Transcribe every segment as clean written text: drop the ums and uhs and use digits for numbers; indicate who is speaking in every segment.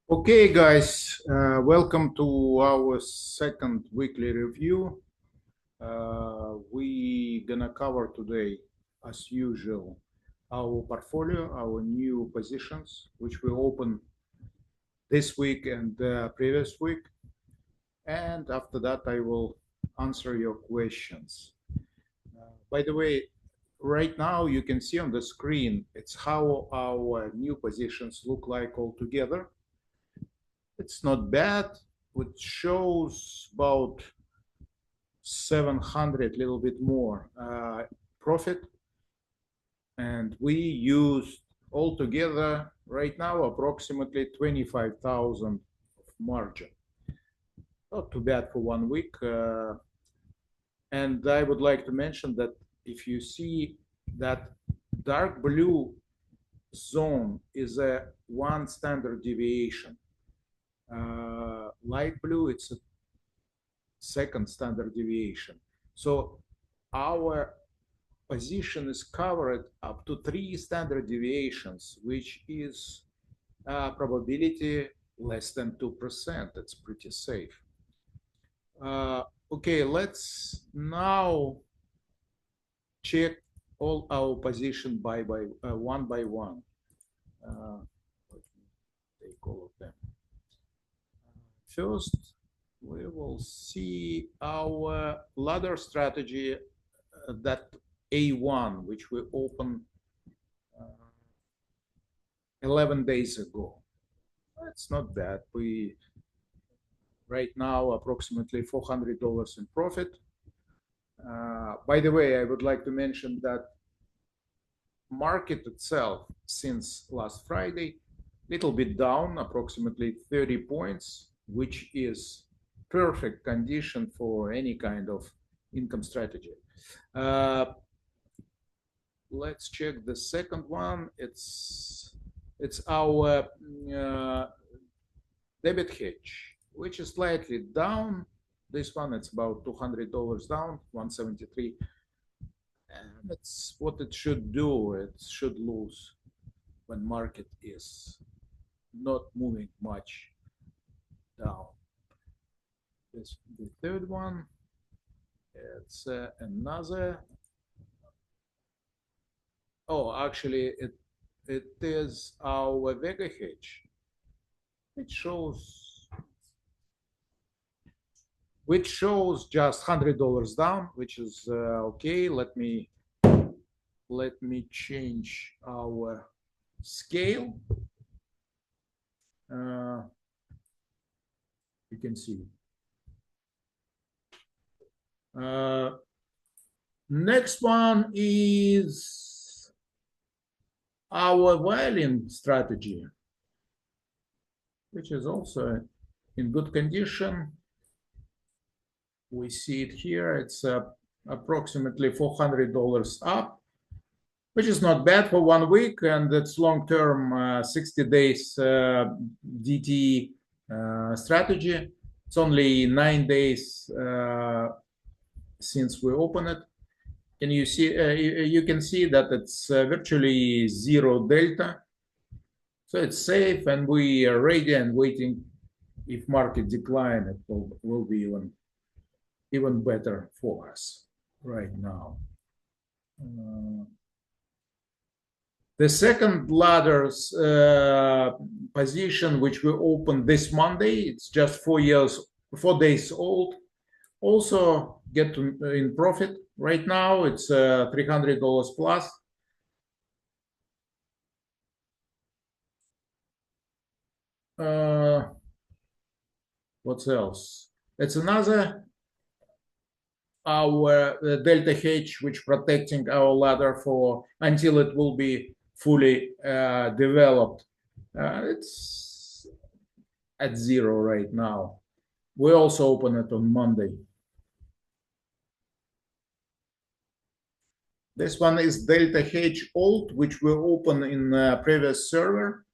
Speaker 1: Okay, guys, welcome to our second weekly review. We're gonna cover today, as usual, our portfolio, our new positions, which we opened this week and previous week. And after that, I will answer your questions. By the way, right now you can see on the screen, it's how our new positions look like all together. It's not bad. It shows about 700, little bit more profit. And we used altogether right now approximately 25,000 margin. Not too bad for 1 week. And I would like to mention that if you see that dark blue zone is a one standard deviation. Light blue, it's a second standard deviation. So our position is covered up to 3 standard deviations, which is probability less than 2%. That's pretty safe. Okay, let's now check all our position one by one. Let me take all of them. First, we will see our ladder strategy, that A1, which we opened 11 days ago. It's not bad. We right now approximately $400 in profit. By the way, I would like to mention that market itself since last Friday, little bit down, approximately 30 points, which is perfect condition for any kind of income strategy. Let's check the second one. It's our debit hedge, which is slightly down. This one, it's about $200 down, 173. And it's what it should do. It should lose when market is not moving much down. This the third one. It's another. Oh, actually, it is our Vega hedge. It shows, which shows just $100 down, which is okay. Let me change our scale. You can see. Next one is our violing strategy, which is also in good condition. We see it here. It's approximately $400 up, which is not bad for 1 week, and it's long-term 60 days DT strategy. It's only 9 days since we open it. Can you see? You can see that it's virtually zero delta, so it's safe, and we are ready and waiting. If market decline, it will be even better for us right now. The second ladder's position, which we opened this Monday, it's just 4 days old. Also get in profit. Right now, it's $300 plus. What else? It's another our delta hedge, which protecting our ladder for until it will be fully developed. It's at zero right now. We also open it on Monday. This one is delta hedge alt, which we open in previous server.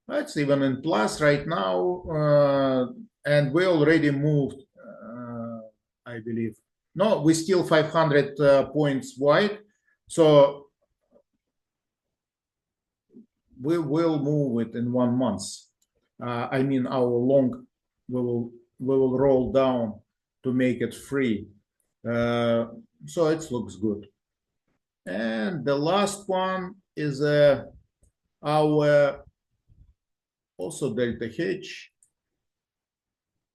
Speaker 1: It's even in plus right now, and we already moved, I believe. No, we still 500 points wide, so we will move it in 1 month. I mean our long, we will roll down to make it free. So it looks good. And the last one is our also delta H.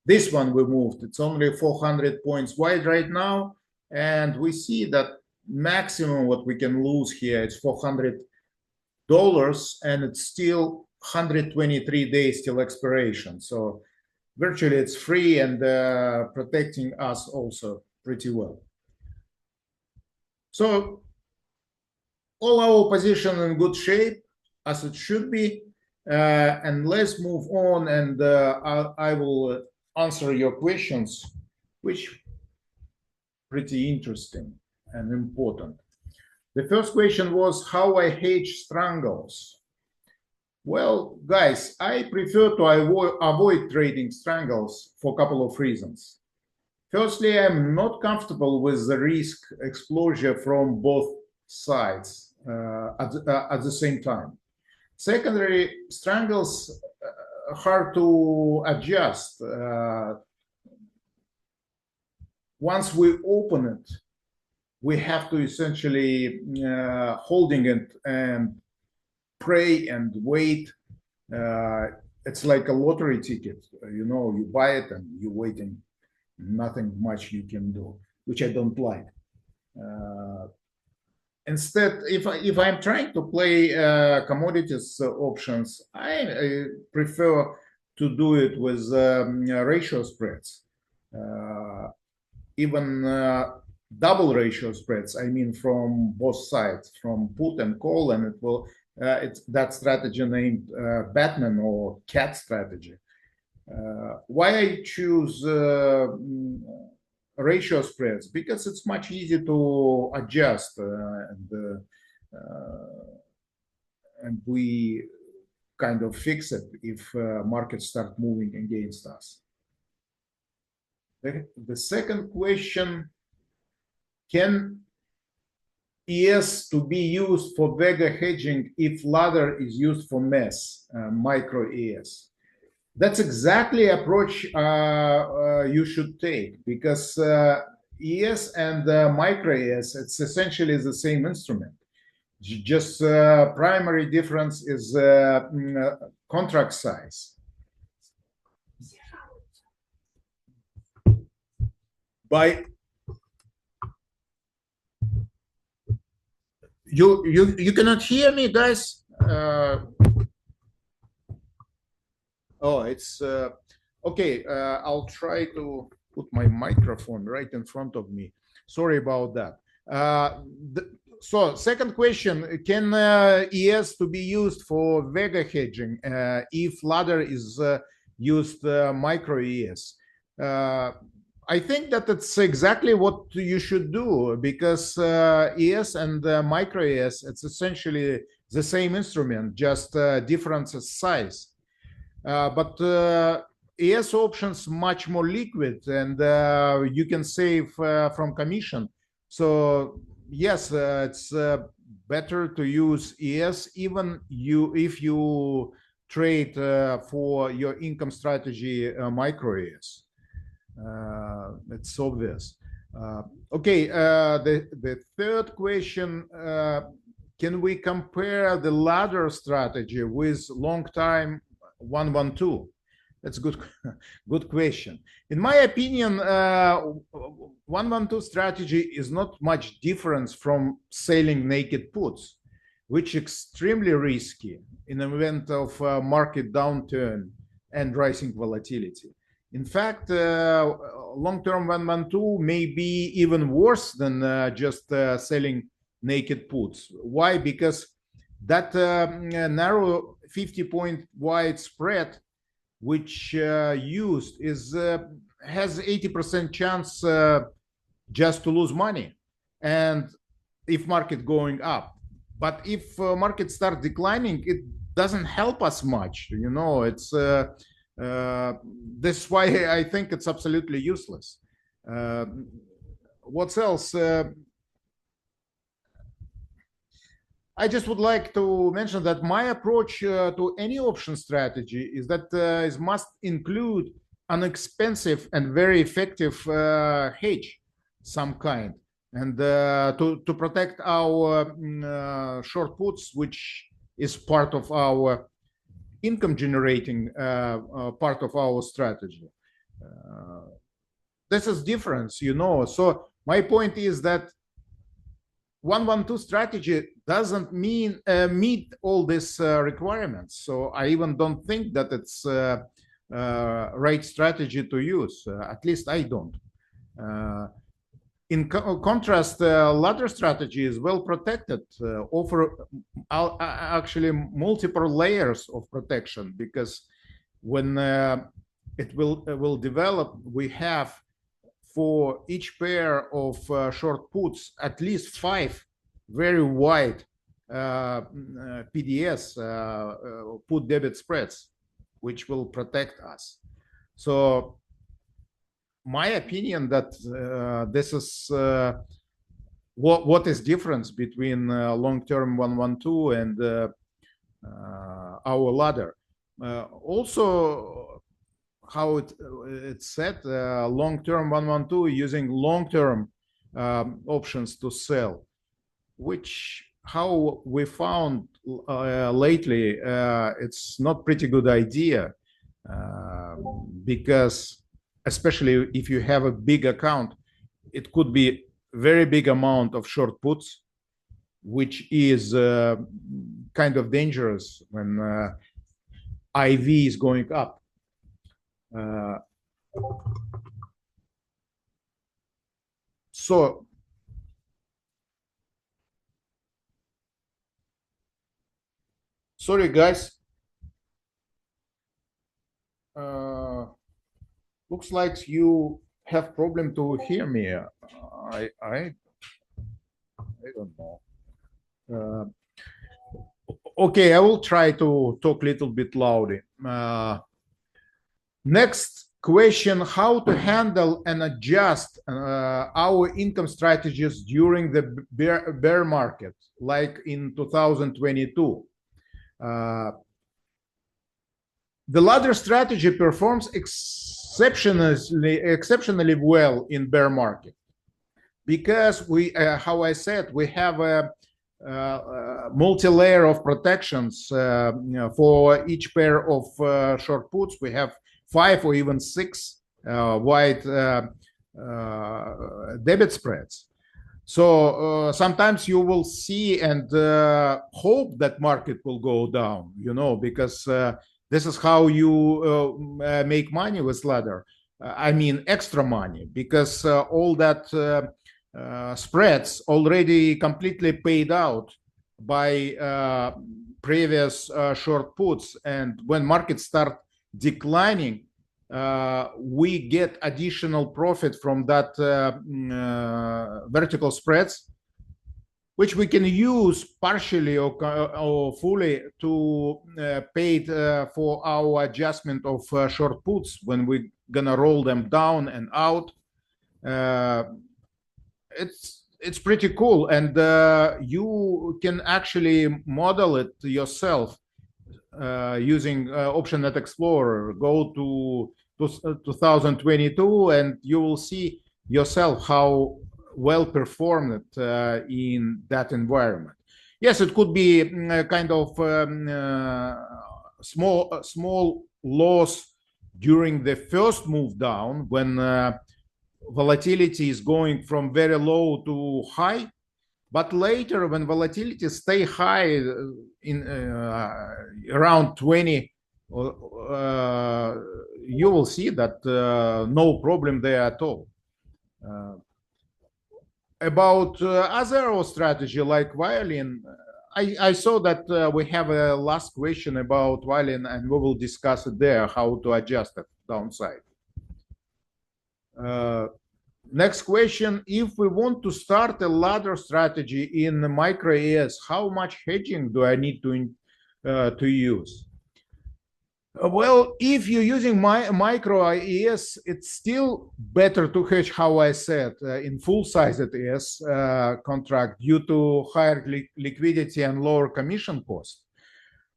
Speaker 1: This one we moved. It's only 400 points wide right now. And we see that maximum what we can lose here is $400, and it's still 123 days till expiration. So virtually it's free and protecting us also pretty well. So all our position in good shape as it should be. And let's move on, and I will answer your questions, which pretty interesting and important. The first question was how I hedge strangles. Well, guys, I prefer to avoid trading strangles for a couple of reasons. Firstly, I'm not comfortable with the risk exposure from both sides at the same time. Secondly, strangles are hard to adjust. Once we open it, we have to essentially holding it and pray and wait. It's like a lottery ticket. You buy it and you're waiting. Nothing much you can do, which I don't like. Instead, if I'm trying to play commodities options, I prefer to do it with ratio spreads, even double ratio spreads. I mean, from both sides, from put and call, and it will. It's that strategy named Batman or cat strategy. Why I choose ratio spreads? Because it's much easier to adjust and we kind of fix it if markets start moving against us. The second question, can ES to be used for Vega hedging if ladder is used for MES, micro ES? That's exactly the approach you should take, because ES and micro ES, it's essentially the same instrument. Just primary difference is contract size. By you cannot hear me, guys. Oh, it's okay. I'll try to put my microphone right in front of me. Sorry about that. So second question, can ES to be used for Vega hedging if ladder is used micro ES? I think that it's exactly what you should do, because ES and micro ES, it's essentially the same instrument, just different size. But ES options much more liquid, and you can save from commission. So yes, it's better to use ES even if you trade for your income strategy micro ES. It's obvious. Okay, the third question, can we compare the ladder strategy with long time 112? That's good question. In my opinion, 112 strategy is not much difference from selling naked puts, which is extremely risky in the event of market downturn and rising volatility. In fact, long-term 112 may be even worse than just selling naked puts. Why? Because that narrow 50-point wide spread which used is has 80% chance just to lose money, and if market going up. But if market start declining, it doesn't help us much. It's that's why I think it's absolutely useless. What else? I just would like to mention that my approach to any option strategy is that it must include an expensive and very effective hedge, some kind, and to protect our short puts, which is part of our income generating part of our strategy. This is difference, you know. So my point is that 112 strategy doesn't mean meet all these requirements. So I even don't think that it's right strategy to use. At least I don't. In contrast, ladder strategy is well protected, offer actually multiple layers of protection, because when it will develop, we have for each pair of short puts at least 5 very wide PDS, put debit spreads, which will protect us. So my opinion that this is what is difference between long-term 112 and our ladder. Also, how it's set, long-term 112 using long-term options to sell, which how we found lately, it's not pretty good idea, because especially if you have a big account, it could be very big amount of short puts, which is kind of dangerous when IV is going up. So sorry guys, looks like you have problem to hear me. I don't know. Okay, I will try to talk a little bit loudly. Next question: how to handle and adjust our income strategies during the bear market, like in 2022. The ladder strategy performs exceptionally well in bear market, because we, how I said, we have a multi-layer of protections. For each pair of short puts, we have 5 or even 6 wide debit spreads. So sometimes you will see and hope that market will go down, you know, because this is how you make money with ladder. I mean, extra money, because all that spreads already completely paid out by previous short puts. And when markets start declining, we get additional profit from that vertical spreads, which we can use partially or fully to pay for our adjustment of short puts when we're gonna roll them down and out. It's pretty cool, and you can actually model it yourself using OptionNet Explorer. Go to 2022 and you will see yourself how well performed in that environment. Yes, it could be kind of small loss during the first move down, when volatility is going from very low to high. But later, when volatility stay high in around 20, you will see that no problem there at all. About other strategy like violin, I saw that we have a last question about violin, and we will discuss it there, how to adjust it downside. Next question: if we want to start a ladder strategy in the micro ES, how much hedging do I need to use? Well, if you're using micro ES, it's still better to hedge, how I said, in full-sized ES contract due to higher liquidity and lower commission cost.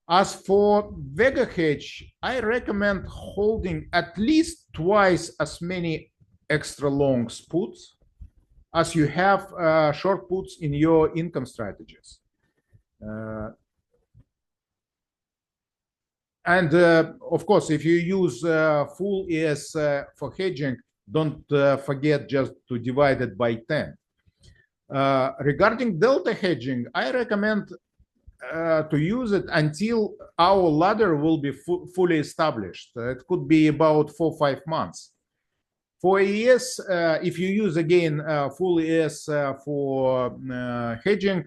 Speaker 1: As for Vega hedge, I recommend holding at least twice as many extra long puts as you have short puts in your income strategies. And of course, if you use full ES for hedging, don't forget just to divide it by 10. Regarding delta hedging, I recommend to use it until our ladder will be fully established. It could be about 4 or 5 months. For ES, if you use again full ES for hedging,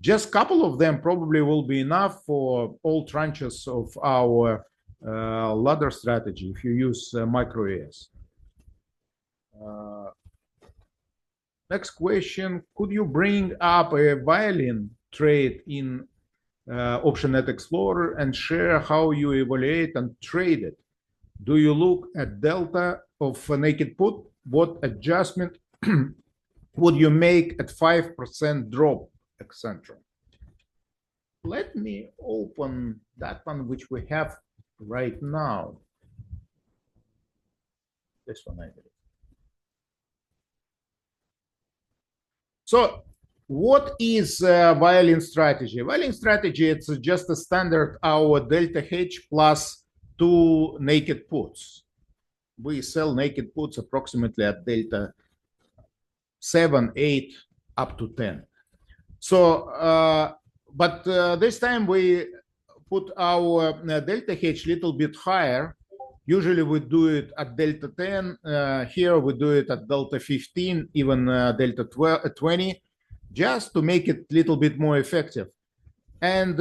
Speaker 1: just a couple of them probably will be enough for all tranches of our ladder strategy if you use micro ES. Next question, could you bring up a violin trade in OptionNet Explorer and share how you evaluate and trade it? Do you look at delta of a naked put? What adjustment would you make at 5% drop, etc.? Let me open that one which we have right now. This one, I believe. So what is violing strategy? Violing strategy, it's just a standard our delta hedge plus 2 naked puts. We sell naked puts approximately at delta 7, 8, up to 10. So, but this time we put our delta hedge a little bit higher. Usually we do it at delta 10. Here we do it at delta 15, even delta 20, just to make it a little bit more effective. And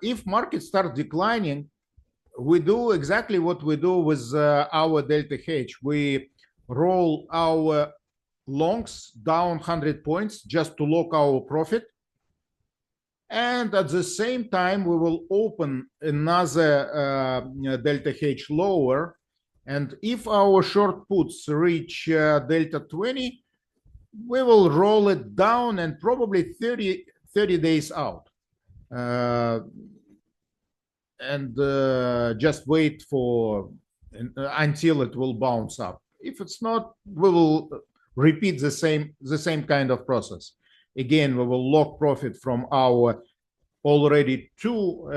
Speaker 1: if markets start declining, we do exactly what we do with our delta hedge. We roll our longs down 100 points just to lock our profit. And at the same time, we will open another delta hedge lower. And if our short puts reach delta 20, we will roll it down and probably 30 days out. And just wait for until it will bounce up. If it's not, we will repeat the same kind of process. Again, we will lock profit from our already 2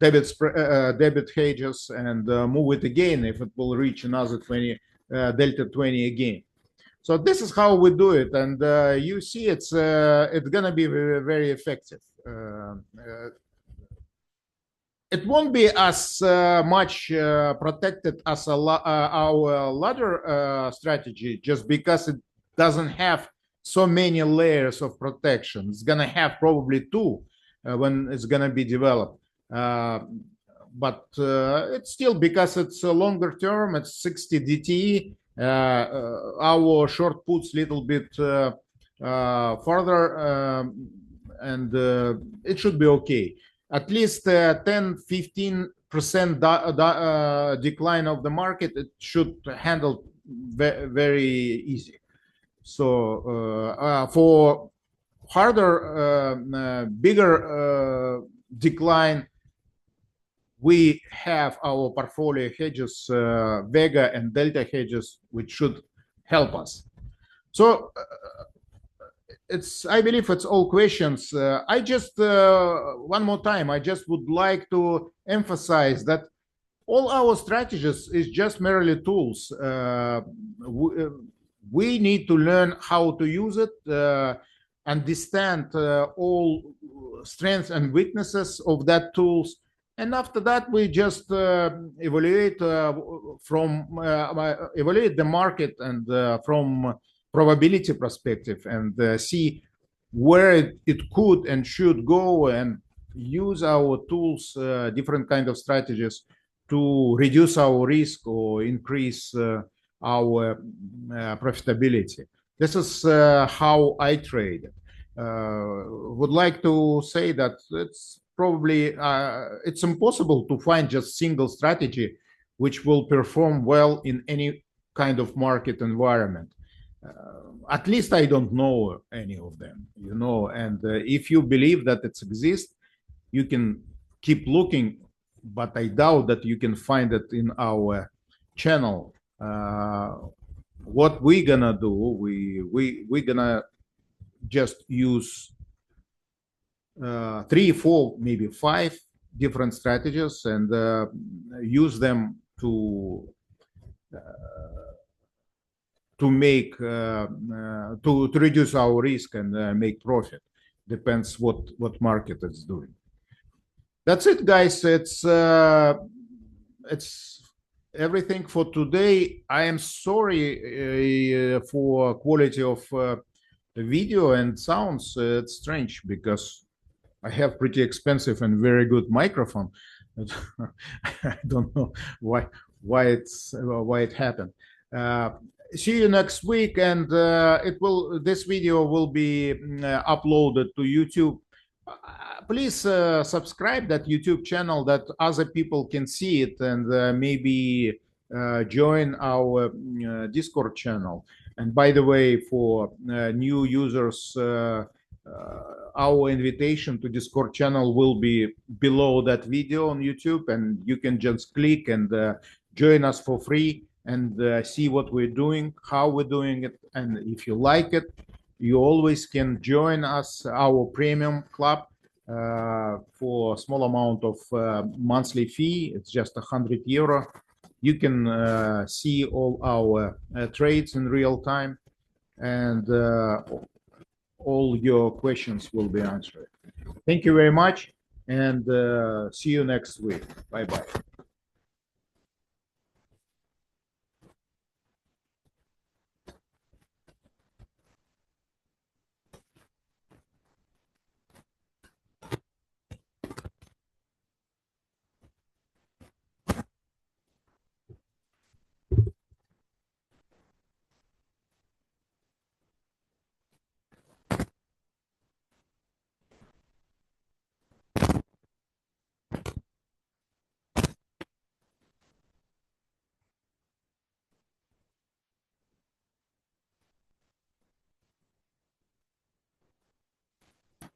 Speaker 1: debit hedges and move it again if it will reach another 20 delta 20 again. So this is how we do it, and you see it's gonna be very, very effective. It won't be as much protected as our ladder strategy, just because it doesn't have so many layers of protection. It's gonna have probably 2 when it's gonna be developed. But it's still, because it's a longer term, it's 60 DTE. Our short puts little bit further, and it should be okay. At least 10-15% decline of the market, it should handle very easy. So for harder, bigger decline, we have our portfolio hedges, Vega and Delta hedges, which should help us. So I believe it's all questions. I just, one more time, I just would like to emphasize that all our strategies is just merely tools. We need to learn how to use it, understand all strengths and weaknesses of that tools. And after that, we just evaluate evaluate the market and from probability perspective, and see where it could and should go, and use our tools, different kind of strategies to reduce our risk or increase our profitability. This is how I trade. Would like to say that it's probably it's impossible to find just single strategy which will perform well in any kind of market environment. At least I don't know any of them, you know. And if you believe that it exists, you can keep looking, but I doubt that you can find it in our channel. What we're gonna do, we're gonna just use 3, 4, maybe 5 different strategies and use them to make to reduce our risk and make profit. Depends what market is doing. That's it, guys. It's everything for today. I am sorry for quality of the video and sounds. It's strange because I have pretty expensive and very good microphone. I don't know why it happened. See you next week, and this video will be uploaded to YouTube. Please subscribe that YouTube channel that other people can see it, and maybe join our Discord channel. And by the way, for new users, our invitation to Discord channel will be below that video on YouTube, and you can just click and join us for free and see what we're doing, how we're doing it. And if you like it, you always can join us, our premium club, for a small amount of monthly fee. It's just €100. You can see all our trades in real time, and all your questions will be answered. Thank you very much, and see you next week. Bye-bye.